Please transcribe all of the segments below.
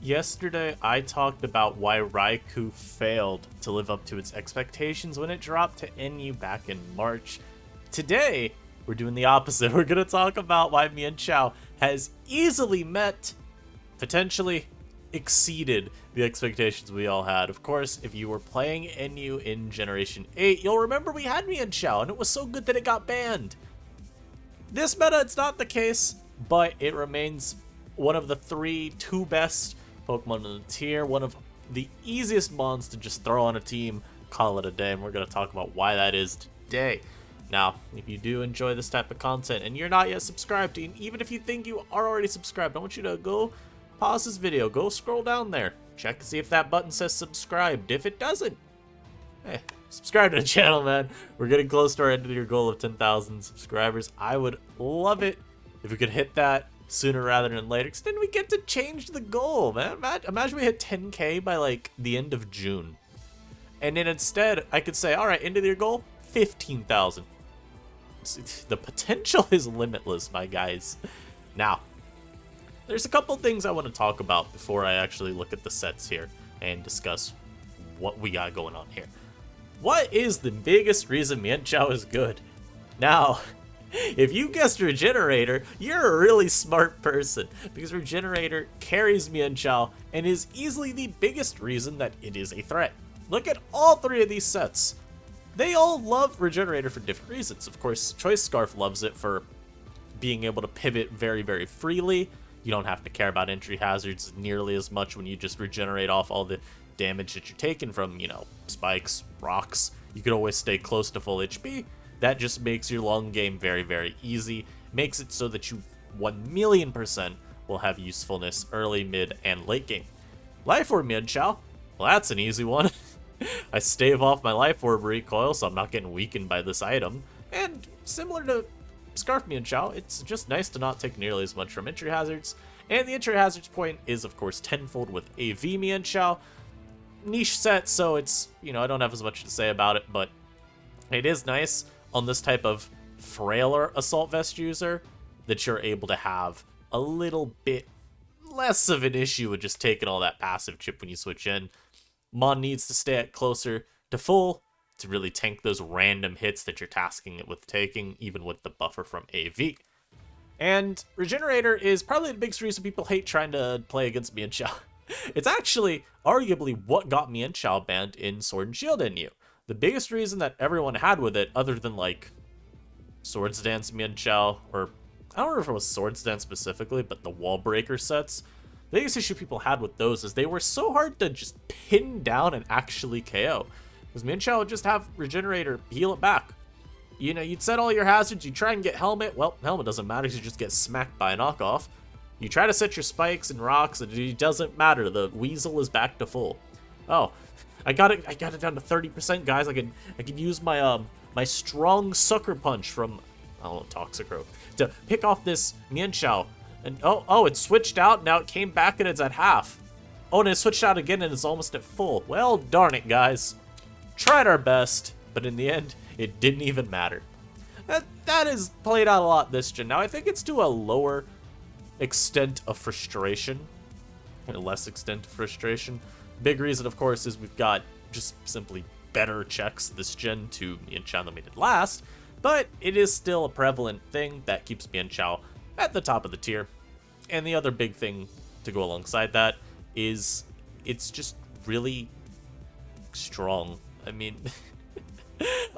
Yesterday, I talked about why Raikou failed to live up to its expectations when it dropped to NU back in March. Today, we're doing the opposite. We're going to talk about why Mienshao has easily met, potentially exceeded the expectations we all had. Of course, if you were playing NU in Generation 8, you'll remember we had Mienshao, and it was so good that it got banned. This meta, it's not the case, but it remains one of the two best Pokemon in the tier, one of the easiest mons to just throw on a team, call it a day, and we're going to talk about why that is today. Now, if you do enjoy this type of content and you're not yet subscribed, and even if you think you are already subscribed, I want you to go pause this video, go scroll down there, check to see if that button says subscribed. If it doesn't, subscribe to the channel, man. We're getting close to our end of your goal of 10,000 subscribers. I would love it if we could hit that sooner rather than later, because then we get to change the goal, man. Imagine we hit 10K by like the end of June, and then instead I could say, all right, end of your goal, 15,000. The potential is limitless, my guys. Now, there's a couple things I want to talk about before I actually look at the sets here and discuss what we got going on here. What is the biggest reason Mienshao is good? Now, if you guessed Regenerator, you're a really smart person, because Regenerator carries Mienshao and is easily the biggest reason that it is a threat. Look at all three of these sets. They all love Regenerator for different reasons. Of course, Choice Scarf loves it for being able to pivot very, very freely. You don't have to care about entry hazards nearly as much when you just regenerate off all the damage that you're taking from, spikes, rocks. You can always stay close to full HP. That just makes your long game very, very easy. Makes it so that you 1,000,000% will have usefulness early, mid, and late game. Life Orb Mienshao, well, that's an easy one. I stave off my Life Orb recoil, so I'm not getting weakened by this item. And similar to Scarf Mienshao, it's just nice to not take nearly as much from entry hazards. And the entry hazards point is, of course, tenfold with AV Mienshao. Niche set, so it's, I don't have as much to say about it, but it is nice on this type of frailer Assault Vest user that you're able to have a little bit less of an issue with just taking all that passive chip when you switch in. Mon needs to stay at closer to full to really tank those random hits that you're tasking it with taking, even with the buffer from AV. And Regenerator is probably the biggest reason people hate trying to play against Mienshao. It's actually arguably what got Mienshao banned in Sword and Shield NU. The biggest reason that everyone had with it, other than like Swords Dance Mienshao, or I don't know if it was Swords Dance specifically, but the Wall Breaker sets, the biggest issue people had with those is they were so hard to just pin down and actually KO. Because Mienshao would just have Regenerator heal it back. You'd set all your hazards, you try and get Helmet, well, Helmet doesn't matter because you just get smacked by a knockoff. You try to set your spikes and rocks, and it doesn't matter, the Weasel is back to full. Oh, I got it down to 30%, guys. I could use my my strong sucker punch from, I don't know, Toxicroak to pick off this Mienshao. And oh, it switched out, now it came back and it's at half. Oh, and it switched out again and it's almost at full. Well, darn it, guys. Tried our best, but in the end, it didn't even matter. That is played out a lot this gen. Now, I think it's to a lower extent of frustration, and a less extent of frustration. Big reason, of course, is we've got just simply better checks this gen to Mienshao than we did last, but it is still a prevalent thing that keeps Mienshao at the top of the tier. And the other big thing to go alongside that is it's just really strong. I mean,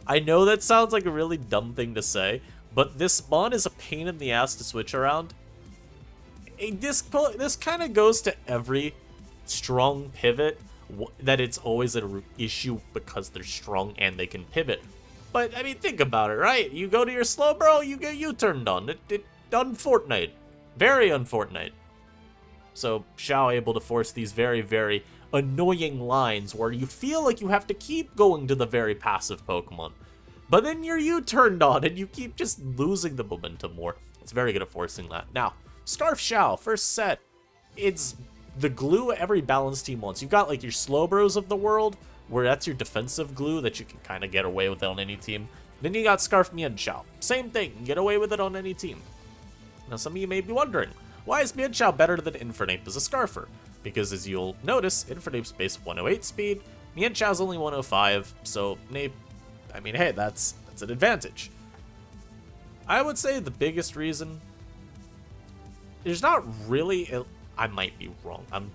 I know that sounds like a really dumb thing to say, but this mon is a pain in the ass to switch around. This kind of goes to every strong pivot, that it's always an issue because they're strong and they can pivot. But, I mean, think about it, right? You go to your slow bro, you get U-turned on. It unfortunate. Very unfortunate. So, Xiao able to force these very, very annoying lines where you feel like you have to keep going to the very passive Pokemon. But then you're U-turned on and you keep just losing the momentum more. It's very good at forcing that. Now, Scarf Xiao, first set, it's the glue every balanced team wants. You've got like your Slowbros of the world, where that's your defensive glue that you can kind of get away with on any team. Then you got Scarf Mienshao. Same thing, get away with it on any team. Now some of you may be wondering, why is Mienshao better than Infernape as a Scarfer? Because as you'll notice, Infernape's base 108 speed, Mienshao's only 105, so Nape, I mean, hey, that's an advantage. I would say the biggest reason, there's not really, I might be wrong, I'm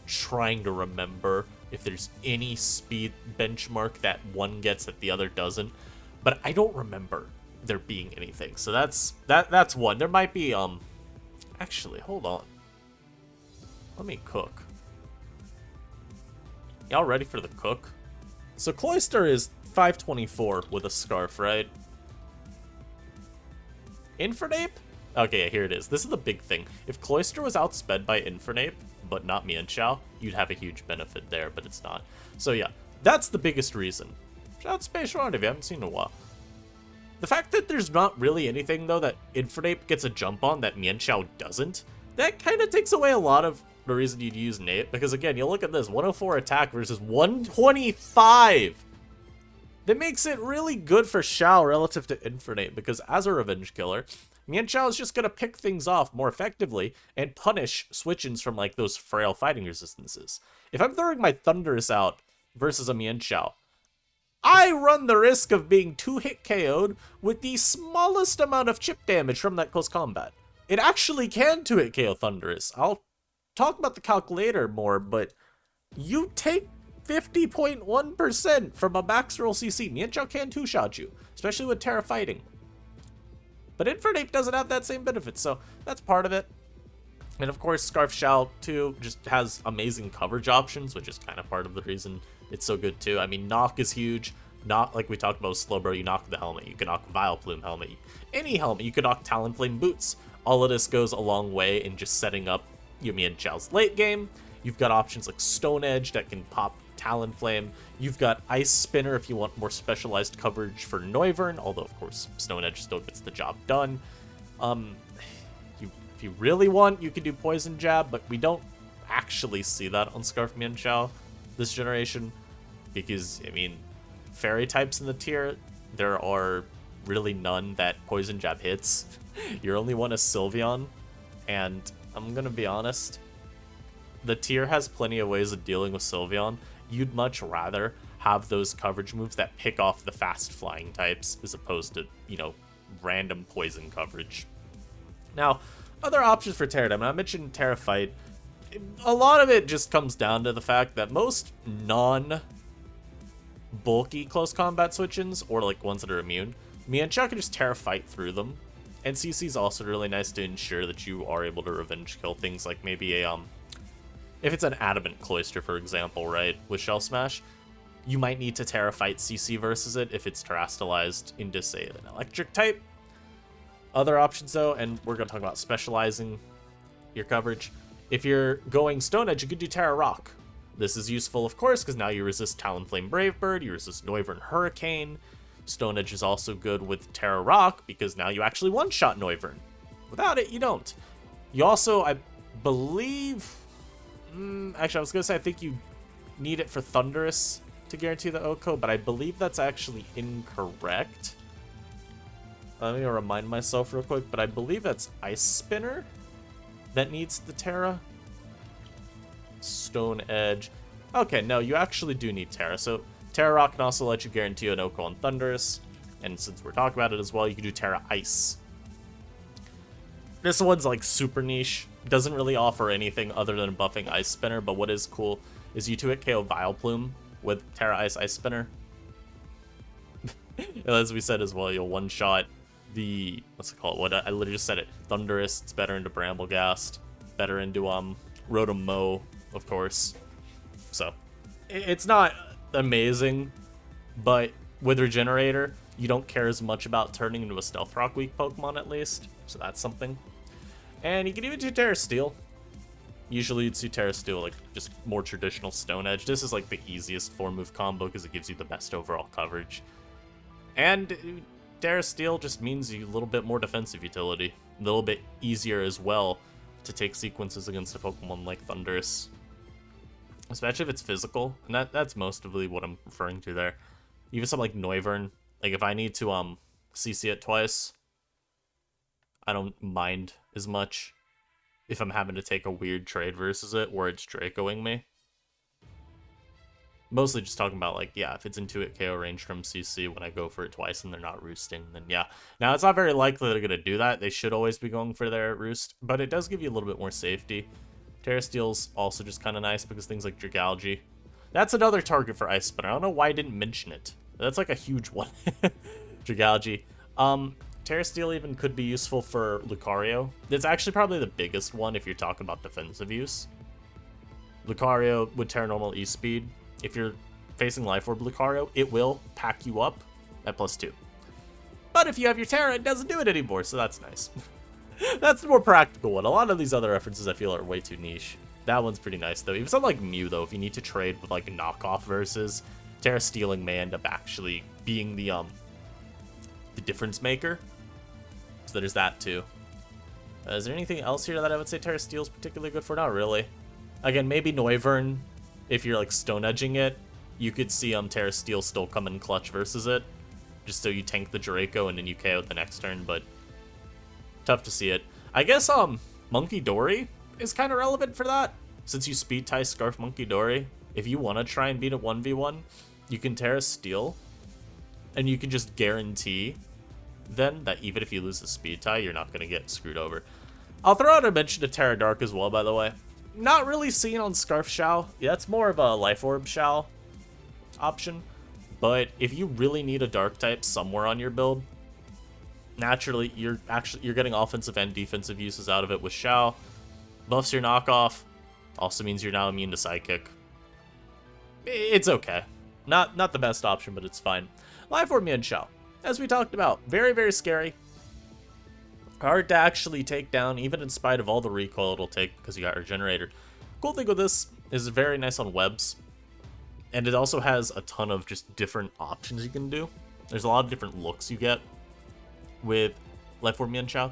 trying to remember if there's any speed benchmark that one gets that the other doesn't, but I don't remember there being anything. So that's one. There might be actually, hold on. Let me cook. Y'all ready for the cook? So Cloyster is 524 with a scarf, right? Infernape? Okay, here it is. This is the big thing. If Cloyster was outsped by Infernape, but not Mienshao, you'd have a huge benefit there, but it's not. So yeah, that's the biggest reason. Shout out Space Round if you haven't seen in a while. The fact that there's not really anything, though, that Infernape gets a jump on that Mienshao doesn't, that kind of takes away a lot of the reason you'd use Nape, because again, you look at this, 104 attack versus 125! That makes it really good for Shao relative to Infernape, because as a revenge killer, Mienshao is just going to pick things off more effectively and punish switch-ins from, like, those frail fighting resistances. If I'm throwing my Thunderous out versus a Mienshao, I run the risk of being 2-hit KO'd with the smallest amount of chip damage from that close combat. It actually can 2-hit KO Thunderous. I'll talk about the calculator more, but you take 50.1% from a max roll CC. Mienshao can 2-shot you, especially with Tera fighting. But Infernape doesn't have that same benefit, so that's part of it. And of course, Scarf Shao, too, just has amazing coverage options, which is kind of part of the reason it's so good, too. I mean, knock is huge. Knock, like we talked about with Slowbro, you knock the helmet. You can knock Vileplume helmet. Any helmet. You can knock Talonflame boots. All of this goes a long way in just setting up your Mienshao's late game. You've got options like Stone Edge that can pop Talonflame. You've got Ice Spinner if you want more specialized coverage for Noivern, although of course Stone Edge still gets the job done. If you really want, you can do Poison Jab, but we don't actually see that on Scarf Mienshao this generation, because, I mean, Fairy types in the tier, there are really none that Poison Jab hits. Your only one is Sylveon, and I'm gonna be honest, the tier has plenty of ways of dealing with Sylveon. You'd much rather have those coverage moves that pick off the fast flying types as opposed to, you know, random poison coverage. Now, other options for Tera, I mean, I mentioned Tera Fight. A lot of it just comes down to the fact that most non-bulky close combat switch-ins, or like ones that are immune, Mienshao can just Tera Fight through them. And CC is also really nice to ensure that you are able to revenge kill things like maybe a, if it's an Adamant Cloyster, for example, right, with Shell Smash, you might need to Tera Fight CC versus it if it's terastallized into, say, an electric type. Other options, though, and we're going to talk about specializing your coverage. If you're going Stone Edge, you could do Tera Rock. This is useful, of course, because now you resist Talonflame Brave Bird, you resist Noivern Hurricane. Stone Edge is also good with Tera Rock, because now you actually one-shot Noivern. Without it, you don't. You also, I believe... actually, I was going to say I think you need it for Thunderous to guarantee the Oko, but I believe that's actually incorrect. Let me remind myself real quick, but I believe that's Ice Spinner that needs the Tera. Stone Edge. Okay, no, you actually do need Tera. So Tera Rock can also let you guarantee an Oko on Thunderous. And since we're talking about it as well, you can do Tera Ice. This one's like super niche. Doesn't really offer anything other than buffing Ice Spinner, but what is cool is you 2-hit KO Vileplume with Tera Ice Spinner. As we said as well, you'll one-shot the, what's it called? What I literally just said it. Thunderous, it's better into Bramblegast, better into Rotom Mow, of course. So it's not amazing, but with Regenerator, you don't care as much about turning into a Stealth Rock weak Pokemon at least, so that's something. And you can even do Tera Steel. Usually you'd see Tera Steel like just more traditional Stone Edge. This is like the easiest 4-move combo because it gives you the best overall coverage. And Tera Steel just means you a little bit more defensive utility. A little bit easier as well to take sequences against a Pokemon like Thunderous. Especially if it's physical. And that's mostly what I'm referring to there. Even something like Noivern. Like if I need to CC it twice, I don't mind as much. if I'm having to take a weird trade versus it where it's Dracoing me. Mostly just talking about, like, yeah, if it's into it KO range from CC when I go for it twice and they're not roosting, then yeah. Now, it's not very likely they're going to do that. They should always be going for their roost, but it does give you a little bit more safety. Tera Steel's also just kind of nice because things like Dragalge. That's another target for Ice Spinner. I don't know why I didn't mention it. That's like a huge one. Dragalge. Tera Steel even could be useful for Lucario. It's actually probably the biggest one if you're talking about defensive use. Lucario with Tera Normal E-Speed. If you're facing Life Orb Lucario, it will pack you up at +2. But if you have your Tera, it doesn't do it anymore, so that's nice. That's the more practical one. A lot of these other references I feel are way too niche. That one's pretty nice, though. Even something like Mew, though, if you need to trade with, like, knockoff versus, Tera Stealing may end up actually being the difference maker. So there's that, too. Is there anything else here that I would say Tera Steel's particularly good for? Not really. Again, maybe Noivern, if you're, like, Stone Edging it, you could see Tera Steel still come in clutch versus it, just so you tank the Draco and then you KO it the next turn, but tough to see it. I guess, Monkey Dory is kind of relevant for that, since you speed tie Scarf Monkey Dory. If you want to try and beat a 1v1, you can Tera Steel, and you can just guarantee then that even if you lose the speed tie, you're not going to get screwed over. I'll throw out a mention to Tera Dark as well, by the way. Not really seen on Scarf Shao. Yeah, that's more of a Life Orb Shao option. But if you really need a Dark type somewhere on your build, naturally, you're getting offensive and defensive uses out of it with Shao. Buffs your knockoff. Also means you're now immune to Psychic. It's okay. Not the best option, but it's fine. Life Orb Mienshao. As we talked about, very, very scary. Hard to actually take down, even in spite of all the recoil it'll take because you got Regenerator. Cool thing with this is it's very nice on webs. And it also has a ton of just different options you can do. There's a lot of different looks you get with Life Orb Mienshao.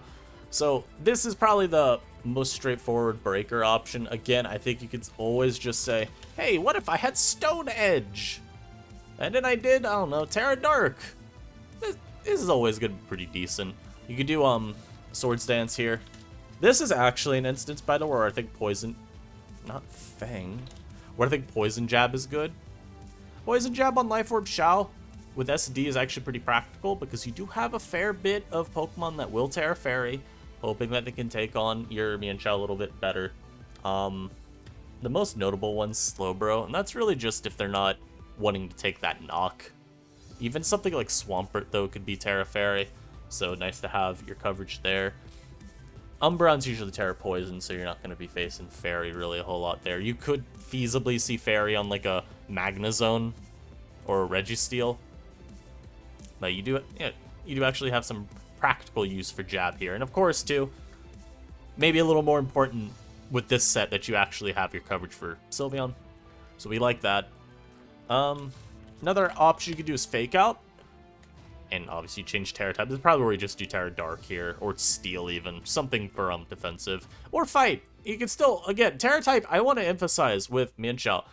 So this is probably the most straightforward breaker option. Again, I think you could always just say, hey, what if I had Stone Edge? And then I did, I don't know, Tera Dark. This is always going to be pretty decent. You could do Swords Dance here. This is actually an instance, by the way, where I think Poison, not Fang, where I think Poison Jab is good. Poison Jab on Life Orb Shao with SD is actually pretty practical because you do have a fair bit of Pokemon that will Tera Fairy, hoping that they can take on your Mienshao a little bit better. The most notable one's Slowbro, and that's really just if they're not wanting to take that knock. Even something like Swampert, though, could be Tera Fairy, so nice to have your coverage there. Umbreon's usually Tera Poison, so you're not going to be facing Fairy really a whole lot there. You could feasibly see Fairy on like a Magnezone or a Registeel. But you do actually have some practical use for Jab here. And of course, too, maybe a little more important with this set that you actually have your coverage for Sylveon. So we like that. Another option you could do is Fake Out. And obviously change Tera type. This is probably where you just do Tera Dark here, or Steel even. Something for defensive. Or Fight. You can still, again, Tera type, I want to emphasize with Mienshao.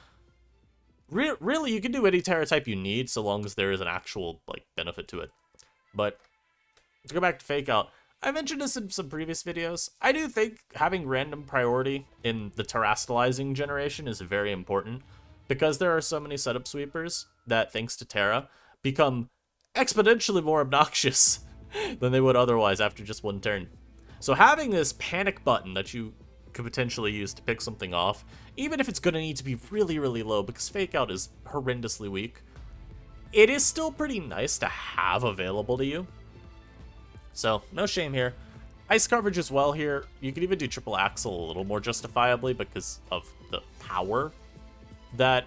Really, you can do any Tera type you need, so long as there is an actual, like, benefit to it. But, to go back to Fake Out, I mentioned this in some previous videos. I do think having random priority in the terastallizing generation is very important, because there are so many setup sweepers that, thanks to Tera, become exponentially more obnoxious than they would otherwise after just one turn. So having this panic button that you could potentially use to pick something off, even if it's going to need to be really, really low because Fake Out is horrendously weak, it is still pretty nice to have available to you. So, no shame here. Ice coverage as well here. You could even do Triple Axle a little more justifiably because of the power that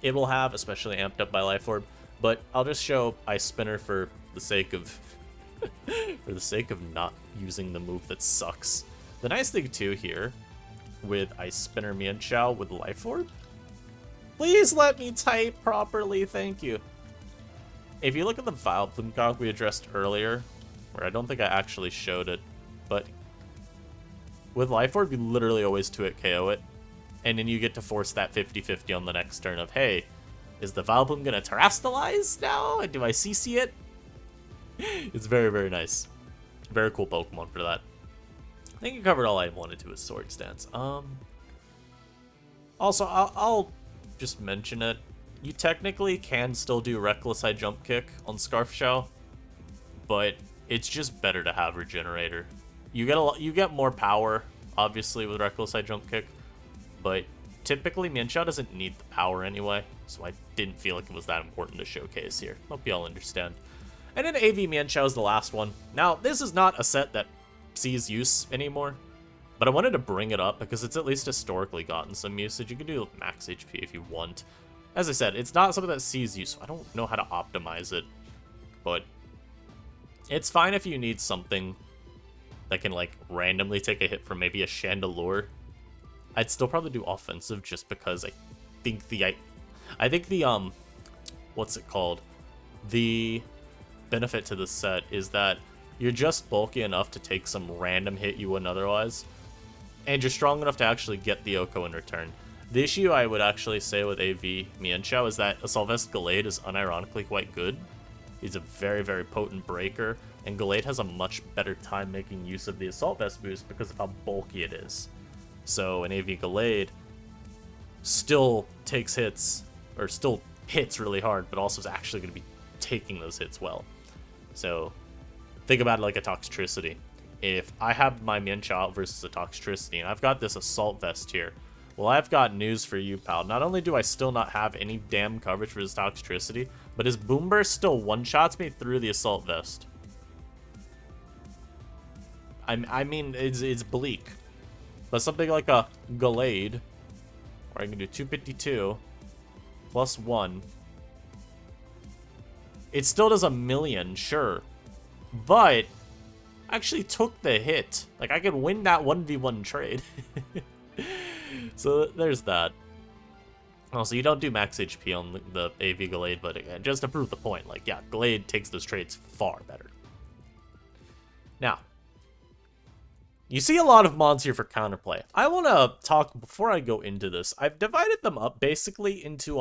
it will have, especially amped up by Life Orb. But I'll just show Ice Spinner for the sake of not using the move that sucks. The nice thing too here with Ice Spinner Mienshao with Life Orb. Please let me type properly, thank you. If you look at the Vileplume Gog we addressed earlier, where I don't think I actually showed it, but with Life Orb you literally always 2-hit KO it, and then you get to force that 50-50 on the next turn of, hey, is the Vileplume gonna terastallize now? And do I CC it? It's very, very nice. Very cool Pokemon for that. think you covered all I wanted to with Sword Stance. Also, I'll just mention it. You technically can still do Reckless High Jump Kick on Scarf Shell, but it's just better to have Regenerator. You get more power, obviously, with Reckless High Jump Kick, but typically Mienshao doesn't need the power anyway, so I didn't feel like it was that important to showcase here. Hope you all understand. And then AV Mienshao is the last one. Now, this is not a set that sees use anymore, but I wanted to bring it up because it's at least historically gotten some usage. You can do max HP if you want. As I said, it's not something that sees use, so I don't know how to optimize it, but it's fine if you need something that can, like, randomly take a hit from maybe a Chandelure. I'd still probably do offensive just because I think the what's it called? The benefit to this set is that you're just bulky enough to take some random hit you wouldn't otherwise, and you're strong enough to actually get the Oko in return. The issue I would actually say with AV Mienshao is that Assault Vest Gallade is unironically quite good. He's a very, very potent breaker, and Gallade has a much better time making use of the Assault Vest boost because of how bulky it is. So an AV Gallade still takes hits, or still hits really hard, but also is actually going to be taking those hits well. So think about it like a Toxtricity. If I have my Mienshao versus a Toxtricity, and I've got this Assault Vest here, well, I've got news for you, pal. Not only do I still not have any damn coverage for his Toxtricity, but his Boom Burst still one-shots me through the Assault Vest. I mean, it's bleak. But something like a Gallade, where I can do 252 plus 1, it still does 1,000,000, sure. But actually took the hit. Like, I could win that 1v1 trade. So there's that. Also, you don't do max HP on the AV Gallade, but again, just to prove the point, like, yeah, Gallade takes those trades far better. Now, you see a lot of mons here for counterplay. I want to talk, before I go into this, I've divided them up basically into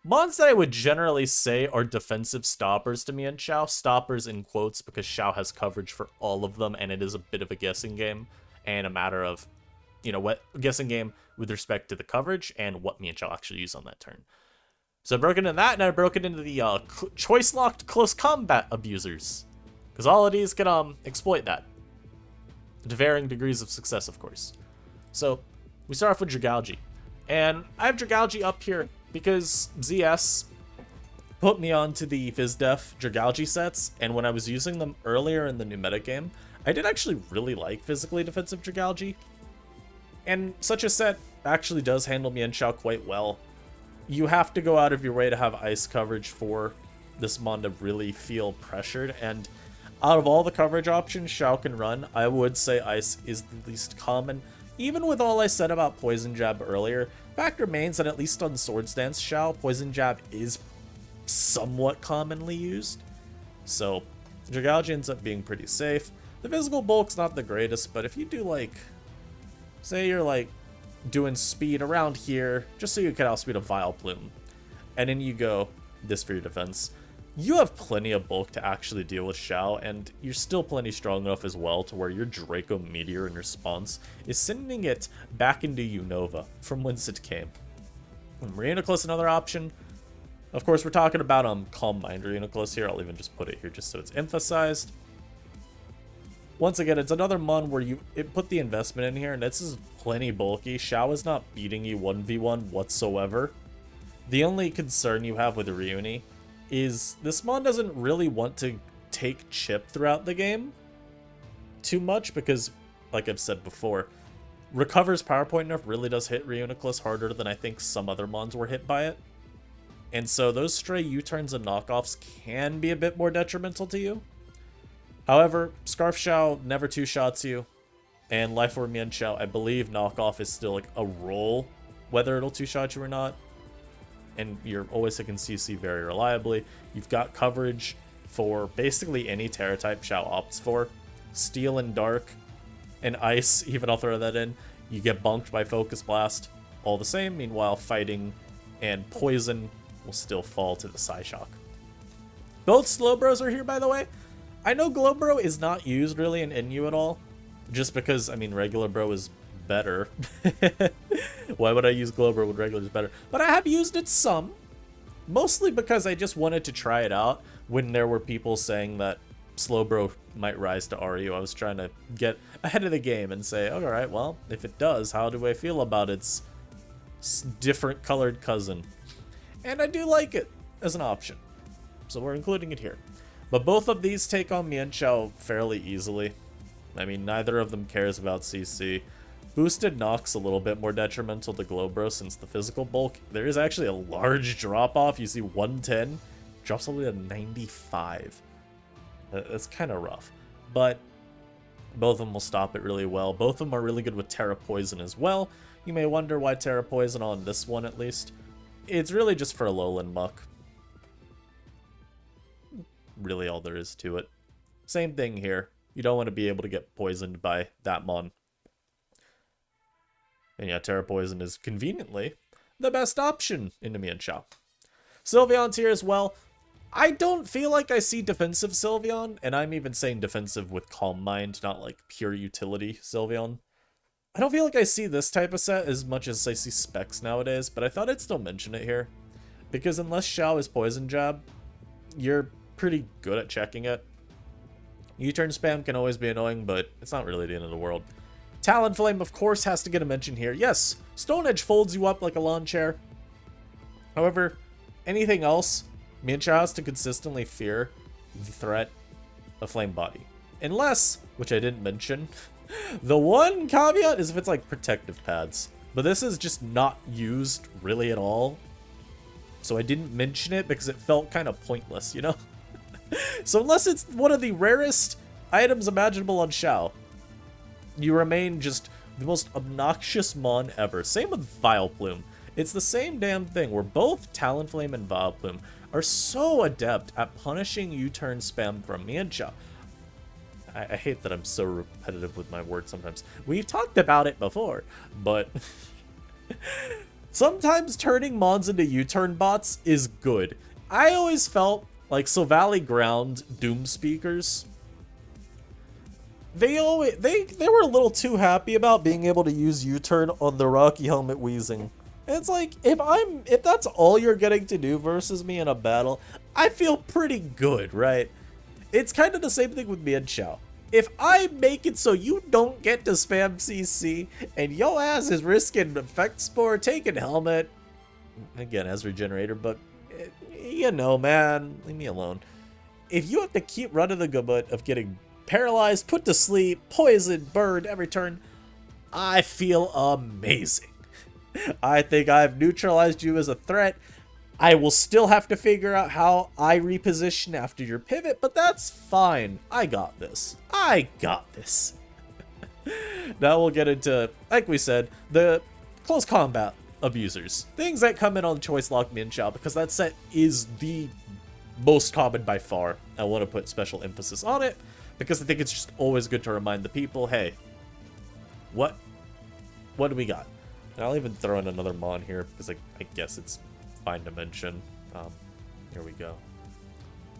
mons that I would generally say are defensive stoppers to Mienshao. Stoppers in quotes, because Shao has coverage for all of them, and it is a bit of a guessing game, and a matter of, you know, what guessing game with respect to the coverage and what Mienshao actually used on that turn. So I broke into that, and I broke it into the choice-locked close combat abusers, because all of these can exploit that, to varying degrees of success, of course. So we start off with Dragalge, and I have Dragalge up here because ZS put me onto the Fizdef Dragalge sets, and when I was using them earlier in the new metagame, I did actually really like physically defensive Dragalge. And such a set actually does handle Mienshao quite well. You have to go out of your way to have ice coverage for this mon to really feel pressured, and out of all the coverage options Shao can run, I would say ice is the least common. Even with all I said about Poison Jab earlier, fact remains that at least on Sword Stance Shao, Poison Jab is somewhat commonly used. So Dragalge ends up being pretty safe. The physical bulk's not the greatest, but if you do, like, say you're, like, doing speed around here, just so you can outspeed a Vileplume, and then you go this for your defense, you have plenty of bulk to actually deal with Shao, and you're still plenty strong enough as well to where your Draco Meteor in response is sending it back into Unova, from whence it came. Reuniclus, another option. Of course, we're talking about Calm Mind Reuniclus here. I'll even just put it here just so it's emphasized. Once again, it's another mon where it put the investment in here, and this is plenty bulky. Shao is not beating you 1v1 whatsoever. The only concern you have with Reuni is this mon doesn't really want to take chip throughout the game too much because, like I've said before, recovers PowerPoint enough really does hit Reuniclus harder than I think some other mons were hit by it. And so those stray U-turns and knockoffs can be a bit more detrimental to you. However, Scarf Shao never two-shots you, and Life Orb Mienshao, I believe knockoff is still like a roll, whether it'll two-shot you or not. And you're always hitting CC very reliably. You've got coverage for basically any Tera type Shao opts for. Steel and Dark, and Ice, even I'll throw that in. You get bonked by Focus Blast all the same, meanwhile Fighting and Poison will still fall to the Psyshock. Both Slowbros are here, by the way. I know Glowbro is not used really in NU at all, Just because, I mean, regular bro is better. Why would I use glow bro when regular is better? But I have used it some. Mostly because I just wanted to try it out when there were people saying that Slowbro might rise to RU. I was trying to get ahead of the game and say, alright, well, if it does, how do I feel about its different colored cousin? And I do like it as an option. So we're including it here. But both of these take on Mienshao fairly easily. I mean, neither of them cares about CC. Boosted Nox a little bit more detrimental to Glowbro since the physical bulk. There is actually a large drop-off. You see 110, drops all the way to 95. That's kind of rough. But both of them will stop it really well. Both of them are really good with Tera Poison as well. You may wonder why Tera Poison on this one at least. It's really just for Alolan Muck. Really all there is to it. Same thing here. You don't want to be able to get poisoned by that mon. And yeah, Tera Poison is conveniently the best option in the Mienshao. Sylveon's here as well. I don't feel like I see defensive Sylveon, and I'm even saying defensive with Calm Mind, not like pure utility Sylveon. I don't feel like I see this type of set as much as I see specs nowadays, but I thought I'd still mention it here. Because unless Xiao is Poison Jab, you're pretty good at checking it. U-turn spam can always be annoying, but it's not really the end of the world. Talonflame, of course, has to get a mention here. Yes, Stone Edge folds you up like a lawn chair. However, anything else, Mienshao has to consistently fear the threat of Flame Body. Unless, which I didn't mention, the one caveat is if it's like protective pads. But this is just not used really at all. So I didn't mention it because it felt kind of pointless, you know? So unless it's one of the rarest items imaginable on Xiao, you remain just the most obnoxious mon ever. Same with Vileplume. It's the same damn thing where both Talonflame and Vileplume are so adept at punishing U-turn spam from Mienshao. I hate that I'm so repetitive with my words sometimes. We've talked about it before, but sometimes turning mons into U-turn bots is good. I always felt like Silvally Ground Doom Speakers, they were a little too happy about being able to use U-turn on the Rocky Helmet Wheezing. And it's like, if that's all you're getting to do versus me in a battle, I feel pretty good, right? It's kind of the same thing with Mienshao. If I make it so you don't get to spam CC, and yo ass is risking Effect Spore, taking Helmet, again, as Regenerator, but, you know, man, leave me alone. If you have to keep running the gamut of getting paralyzed, put to sleep, poisoned, burned every turn, I feel amazing. I think I've neutralized you as a threat. I will still have to figure out how I reposition after your pivot, but that's fine. I got this. I got this. Now we'll get into, like we said, the close combat abusers. Things that come in on Choice Lock Mienshao, because that set is the most common by far. I want to put special emphasis on it, because I think it's just always good to remind the people, hey, what do we got? And I'll even throw in another mon here, because I guess it's fine to mention. Here we go.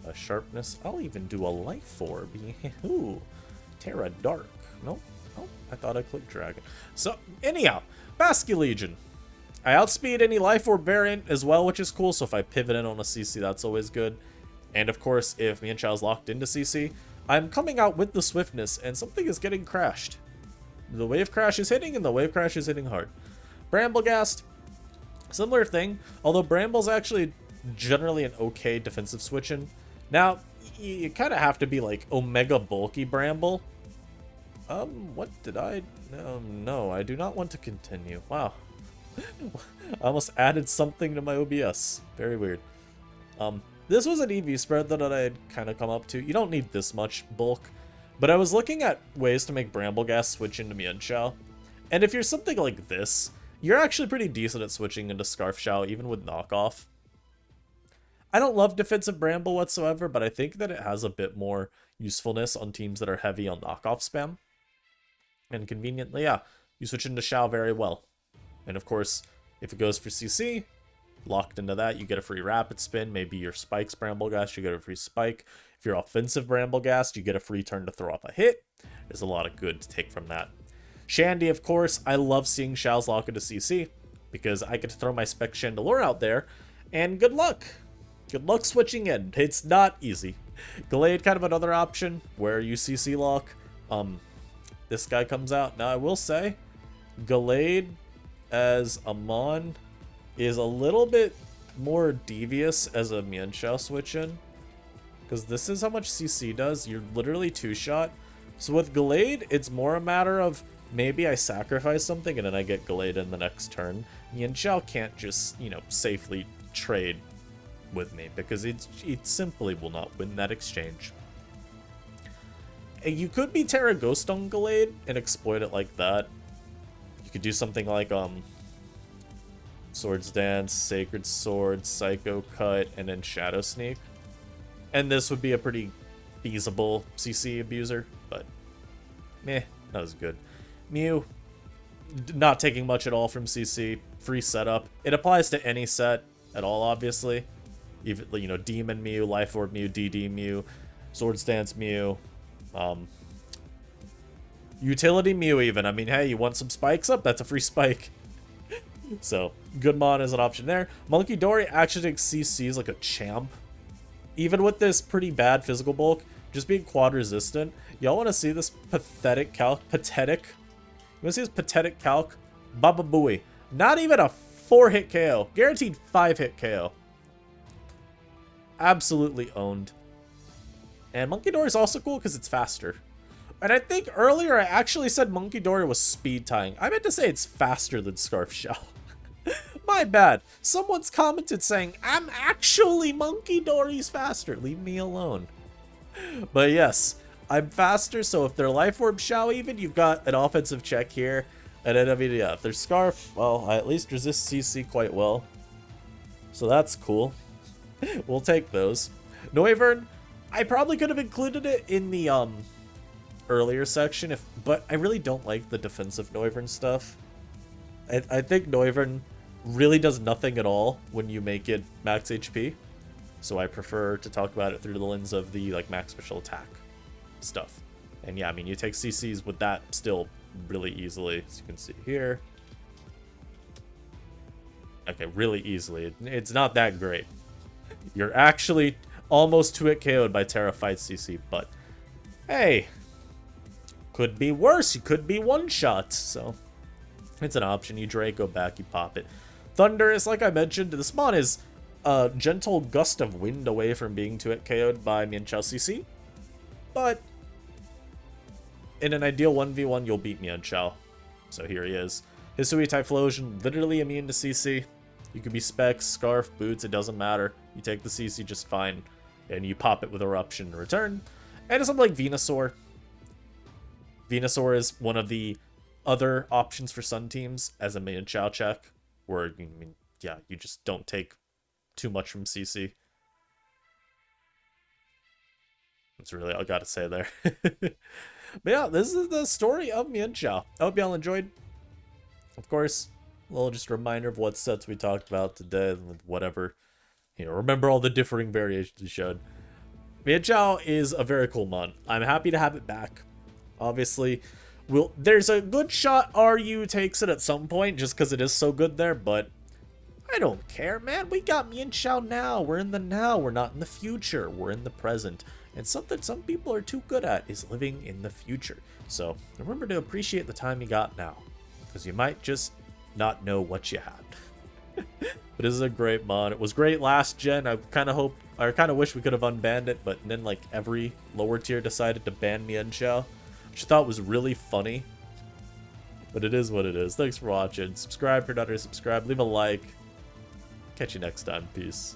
A Sharpness. I'll even do a Life Orb. Ooh, Tera Dark. Nope. Oh, I thought I clicked Dragon. So, anyhow, Basculegion. I outspeed any Life Orb variant as well, which is cool, so if I pivot in on a CC, that's always good. And of course, if Mienshao is locked into CC, I'm coming out with the Swiftness, and something is getting crashed. The Wave Crash is hitting, and the Wave Crash is hitting hard. Bramblegast, similar thing, although Bramble's actually generally an okay defensive switch-in. Now, you kind of have to be like Omega Bulky Bramble. What did I... no, I do not want to continue. Wow. I almost added something to my OBS. Very weird. This was an EV spread that I had kind of come up to. You don't need this much bulk, but I was looking at ways to make Bramblegast switch into Mienshao. And if you're something like this, you're actually pretty decent at switching into Scarf Xiao, even with knockoff. I don't love defensive Bramble whatsoever, but I think that it has a bit more usefulness on teams that are heavy on knockoff spam. And conveniently, yeah, you switch into Xiao very well. And of course, if it goes for CC, locked into that, you get a free rapid spin. Maybe your spikes Brambleghast, you get a free spike. If you're offensive Brambleghast, you get a free turn to throw off a hit. There's a lot of good to take from that. Shandy, of course, I love seeing Xiao's lock into CC because I get to throw my Spec Chandelure out there, and good luck. Good luck switching in. It's not easy. Gallade, kind of another option where you CC lock. This guy comes out. Now, I will say, Gallade as a Mon is a little bit more devious as a Mienshao switch in, because this is how much CC does. You're literally 2-shot. So with Gallade, it's more a matter of maybe I sacrifice something and then I get Gallade in the next turn. Mienshao can't just, you know, safely trade with me because it simply will not win that exchange. You could be Tera Ghost on Gallade and exploit it like that. You could do something like Swords Dance, Sacred Sword, Psycho Cut, and then Shadow Sneak. And this would be a pretty feasible CC abuser, but meh, that was good. Mew, not taking much at all from CC. Free setup. It applies to any set at all, obviously. Even, you know, Demon Mew, Life Orb Mew, DD Mew, Swords Dance Mew, Utility Mew even. I mean, hey, you want some spikes up? That's a free spike. So, good Mon is an option there. Monkey Dory actually takes CCs like a champ. Even with this pretty bad physical bulk, just being quad resistant. Y'all want to see this pathetic calc? Pathetic? You want to see this pathetic calc? Baba Booey. Not even a 4-hit KO. Guaranteed 5-hit KO. Absolutely owned. And Monkey Dory is also cool because it's faster. And I think earlier I actually said Monkey Dory was speed tying. I meant to say it's faster than Scarf Shell. My bad. Someone's commented saying, I'm actually Monkey Dory's faster. Leave me alone. But yes, I'm faster, so if they're Life Orb Shao even, you've got an offensive check here. And then, I mean, yeah, if they're Scarf, well, I at least resist CC quite well. So that's cool. We'll take those. Noivern, I probably could have included it in the earlier section, but I really don't like the defensive Noivern stuff. I think Noivern really does nothing at all when you make it max HP. So I prefer to talk about it through the lens of the like max special attack stuff. And yeah, I mean, you take CCs with that still really easily, as you can see here. Okay, really easily. It's not that great. You're actually almost 2-hit KO'd by Tera Fight CC, but hey, could be worse. You could be one-shot, so it's an option. You Draco back, you pop it. Thunderous, like I mentioned, this Mon is a gentle gust of wind away from being 2-hit KO'd by Mienshao CC, but in an ideal 1v1, you'll beat Mienshao. So here he is. Hisui Typhlosion, literally immune to CC. You could be Specs, Scarf, Boots, it doesn't matter. You take the CC just fine, and you pop it with Eruption in return. And it's something like Venusaur. Venusaur is one of the other options for Sun teams as a Mienshao check, where, I mean, yeah, you just don't take too much from CC. That's really all I gotta say there. But yeah, this is the story of Mienshao. I hope y'all enjoyed. Of course, a little just reminder of what sets we talked about today, whatever. You know, remember all the differing variations we showed. Mienshao is a very cool Mon. I'm happy to have it back. Obviously, there's a good shot RU takes it at some point just because it is so good there, but I don't care, man. We got Mienshao now. We're in the now. We're not in the future. We're in the present. And something some people are too good at is living in the future. So remember to appreciate the time you got now, because you might just not know what you had. But this is a great Mon. It was great last gen. I kind of wish we could have unbanned it, but then like every lower tier decided to ban Mienshao, which I thought was really funny. But it is what it is. Thanks for watching. Subscribe if you're not already subscribed. Leave a like. Catch you next time. Peace.